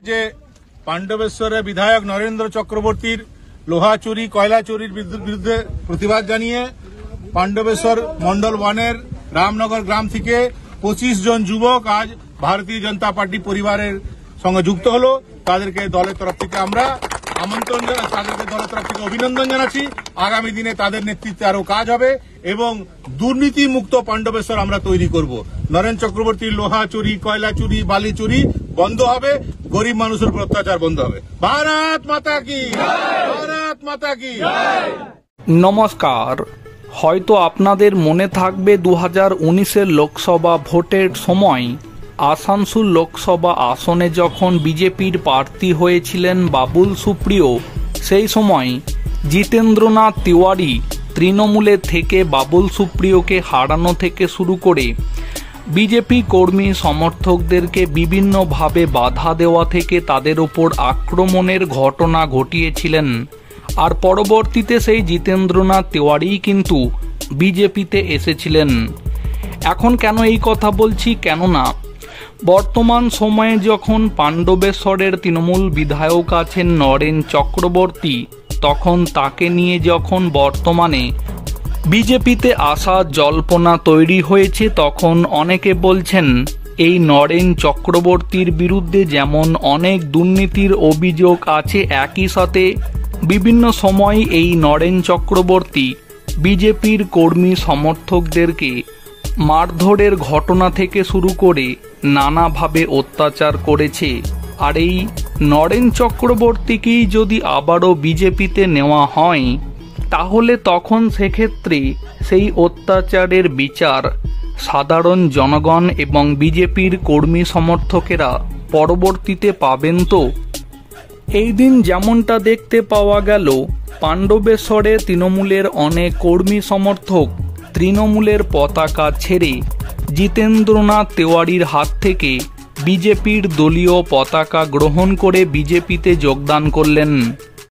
যে পাণ্ডবেশ্বরের বিধায়ক নরেন্দ্র চক্রবর্তীর লোহা চুরি কয়লা চুরির বিরুদ্ধে প্রতিবাদ জানিয়ে পাণ্ডবেশ্বর মন্ডল 1-এর রামনগর গ্রাম থেকে 25 জন যুবক আজ ভারতীয় জনতা পার্টি পরিবারের সঙ্গে যুক্ত হলো। তাদেরকে দলের তরফ থেকে আমরা আমন্ত্রণ জানাচ্ছি, তাদেরকে দলের তরফ থেকে অভিনন্দন জানাচ্ছি। আগামী দিনে তাদের নেতৃত্বে আরো কাজ হবে এবং দুর্নীতি মুক্ত পাণ্ডবেশ্বর আমরা তৈরি করব। নরেন্দ্র চক্রবর্তীর লোহা চুরি কয়লা চুরি বালি চুরি বন্ধ হবে, গরিব মানুষের উপর অত্যাচার বন্ধ হবে। ভারত মাতা কি, ভারত মাতা কি। নমস্কার। হয়তো আপনাদের মনে থাকবে 2019-এর লোকসভা ভোটের সময় আসানসোল লোকসভা আসনে যখন বিজেপির প্রার্থী হয়েছিলেন বাবুল সুপ্রিয়, সেই সময় জিতেন্দ্রনাথ তিওয়ারি তৃণমূলে থেকে বাবুল সুপ্রিয়কে হারানো থেকে শুরু করে বিজেপি কর্মী সমর্থকদেরকে বিভিন্নভাবে বাধা দেওয়া থেকে তাদের ওপর আক্রমণের ঘটনা ঘটিয়েছিলেন। আর পরবর্তীতে সেই জিতেন্দ্রনাথ তিওয়ারিই কিন্তু বিজেপিতে এসেছিলেন। এখন কেন এই কথা বলছি, কেননা বর্তমান সময়ে যখন পাণ্ডবেশ্বরের তৃণমূল বিধায়ক আছেন নরেন চক্রবর্তী, তখন তাকে নিয়ে যখন বর্তমানে বিজেপিতে আসা জল্পনা তৈরি হয়েছে, তখন অনেকে বলছেন এই নরেন চক্রবর্তীর বিরুদ্ধে যেমন অনেক দুর্নীতির অভিযোগ আছে, একই সাথে বিভিন্ন সময় এই নরেন চক্রবর্তী বিজেপির কর্মী সমর্থকদেরকে মারধরের ঘটনা থেকে শুরু করে নানাভাবে অত্যাচার করেছে। আর এই নরেন চক্রবর্তীকেই যদি আবারও বিজেপিতে নেওয়া হয়, তাহলে তখন সেক্ষেত্রে সেই অত্যাচারের বিচার সাধারণ জনগণ এবং বিজেপির কর্মী সমর্থকেরা পরবর্তীতে পাবেন। তো এই দিন যেমনটা দেখতে পাওয়া গেল, পাণ্ডবেশ্বরে তৃণমূলের অনেক কর্মী সমর্থক তৃণমূলের পতাকা ছেড়ে জিতেন্দ্রনাথ তিওয়ারির হাত থেকে বিজেপির দলীয় পতাকা গ্রহণ করে বিজেপিতে যোগদান করলেন।